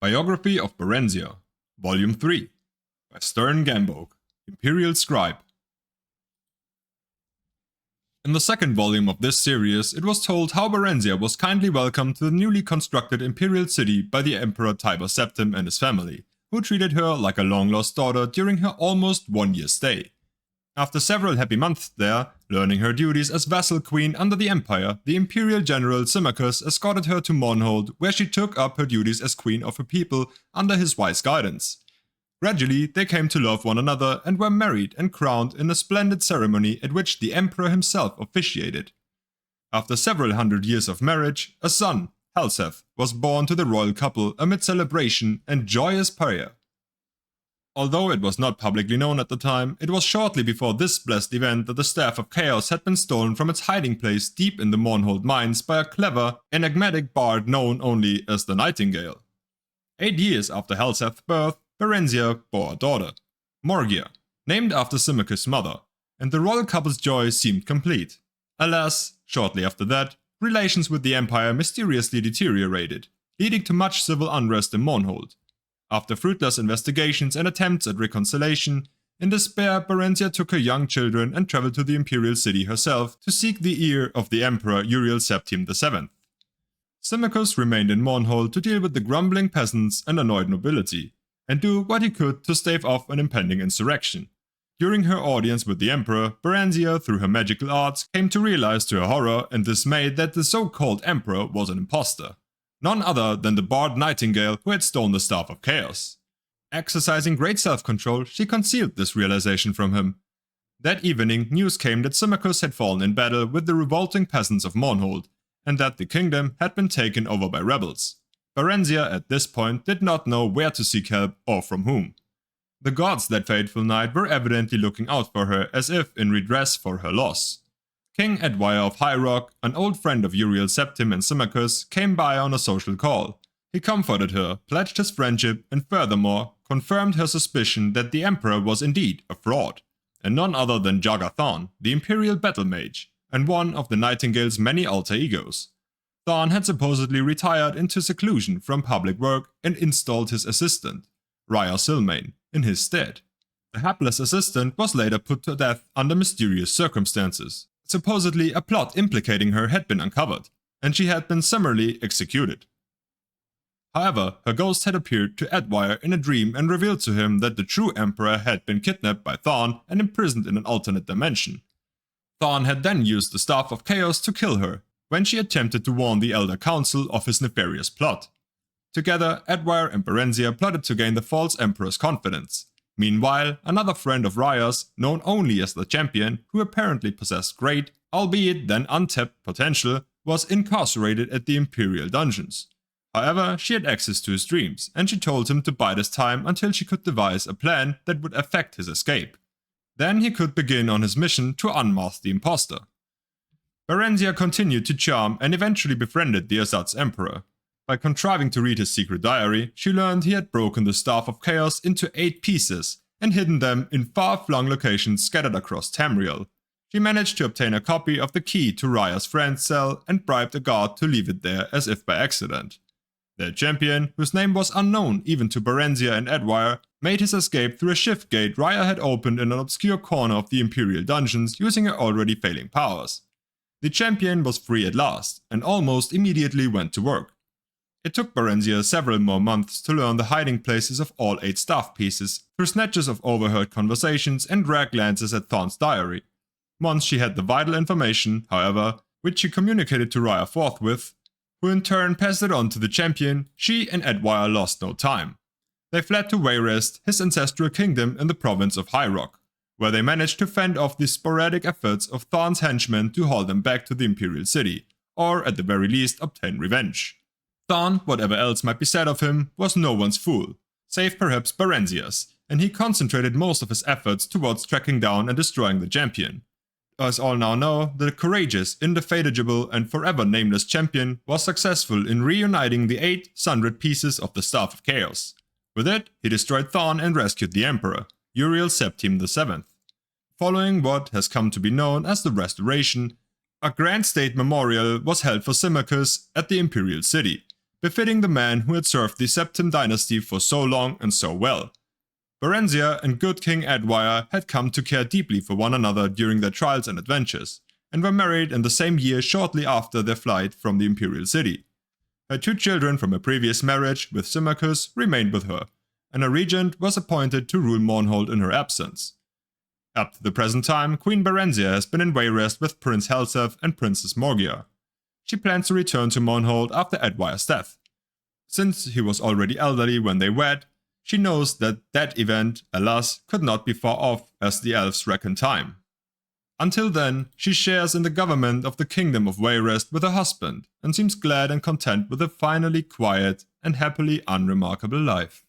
Biography of Barenziah Volume 3 by Stern Gambog, Imperial Scribe. In the second volume of this series, it was told how Barenziah was kindly welcomed to the newly constructed imperial city by the Emperor Tiber Septim and his family, who treated her like a long-lost daughter during her almost one-year stay. After several happy months there, learning her duties as vassal queen under the Empire, the Imperial General Symmachus escorted her to Mournhold, where she took up her duties as queen of her people under his wise guidance. Gradually, they came to love one another and were married and crowned in a splendid ceremony at which the Emperor himself officiated. After several hundred years of marriage, a son, Halseth, was born to the royal couple amid celebration and joyous prayer. Although it was not publicly known at the time, it was shortly before this blessed event that the Staff of Chaos had been stolen from its hiding place deep in the Mournhold mines by a clever, enigmatic bard known only as the Nightingale. 8 years after Halseth's birth, Barenziah bore a daughter, Morgia, named after Symmachus' mother, and the royal couple's joy seemed complete. Alas, shortly after that, relations with the Empire mysteriously deteriorated, leading to much civil unrest in Mournhold. After fruitless investigations and attempts at reconciliation, in despair Barenziah took her young children and traveled to the imperial city herself to seek the ear of the Emperor Uriel Septim VII. Symmachus remained in Mournhold to deal with the grumbling peasants and annoyed nobility, and do what he could to stave off an impending insurrection. During her audience with the Emperor, Barenziah, through her magical arts, came to realize to her horror and dismay that the so-called Emperor was an impostor. None other than the bard Nightingale who had stolen the Staff of Chaos. Exercising great self-control, she concealed this realization from him. That evening, news came that Symmachus had fallen in battle with the revolting peasants of Mournhold, and that the kingdom had been taken over by rebels. Barenziah at this point did not know where to seek help or from whom. The gods that fateful night were evidently looking out for her as if in redress for her loss. King Edwire of High Rock, an old friend of Uriel Septim and Symmachus, came by on a social call. He comforted her, pledged his friendship, and furthermore, confirmed her suspicion that the Emperor was indeed a fraud, and none other than Jaga Thorn, the Imperial Battle Mage, and one of the Nightingale's many alter egos. Thorn had supposedly retired into seclusion from public work and installed his assistant, Raya Silmain, in his stead. The hapless assistant was later put to death under mysterious circumstances. Supposedly, a plot implicating her had been uncovered, and she had been summarily executed. However, her ghost had appeared to Edwire in a dream and revealed to him that the true Emperor had been kidnapped by Thorn and imprisoned in an alternate dimension. Thorn had then used the Staff of Chaos to kill her, when she attempted to warn the Elder Council of his nefarious plot. Together, Edwire and Barenziah plotted to gain the false Emperor's confidence. Meanwhile, another friend of Raya's, known only as the Champion, who apparently possessed great, albeit then untapped potential, was incarcerated at the Imperial dungeons. However, she had access to his dreams, and she told him to bide his time until she could devise a plan that would effect his escape. Then he could begin on his mission to unmask the impostor. Barenziah continued to charm and eventually befriended the Azad's Emperor. By contriving to read his secret diary, she learned he had broken the Staff of Chaos into 8 pieces and hidden them in far-flung locations scattered across Tamriel. She managed to obtain a copy of the key to Raya's friend's cell and bribed a guard to leave it there as if by accident. Their champion, whose name was unknown even to Barenziah and Edwire, made his escape through a shift gate Raya had opened in an obscure corner of the Imperial dungeons using her already failing powers. The champion was free at last, and almost immediately went to work. It took Barenziah several more months to learn the hiding places of all 8 staff pieces, through snatches of overheard conversations and rare glances at Thorn's diary. Once she had the vital information, however, which she communicated to Raya forthwith, who in turn passed it on to the champion, she and Edwire lost no time. They fled to Wayrest, his ancestral kingdom in the province of High Rock, where they managed to fend off the sporadic efforts of Thorn's henchmen to haul them back to the Imperial City, or at the very least obtain revenge. Thorn, whatever else might be said of him, was no one's fool, save perhaps Barenziah's, and he concentrated most of his efforts towards tracking down and destroying the champion. As all now know, the courageous, indefatigable, and forever nameless champion was successful in reuniting the 8 sundered pieces of the Staff of Chaos. With it, he destroyed Thorn and rescued the Emperor, Uriel Septim VII. Following what has come to be known as the Restoration, a grand state memorial was held for Symmachus at the Imperial City, befitting the man who had served the Septim dynasty for so long and so well. Barenziah and good King Edwire had come to care deeply for one another during their trials and adventures, and were married in the same year shortly after their flight from the imperial city. Her 2 children from a previous marriage with Symmachus remained with her, and a regent was appointed to rule Mournhold in her absence. Up to the present time, Queen Barenziah has been in Wayrest with Prince Helseth and Princess Morgia. She plans to return to Mournhold after Edwire's death. Since he was already elderly when they wed, she knows that that event, alas, could not be far off as the elves reckon time. Until then, she shares in the government of the Kingdom of Wayrest with her husband, and seems glad and content with a finally quiet and happily unremarkable life.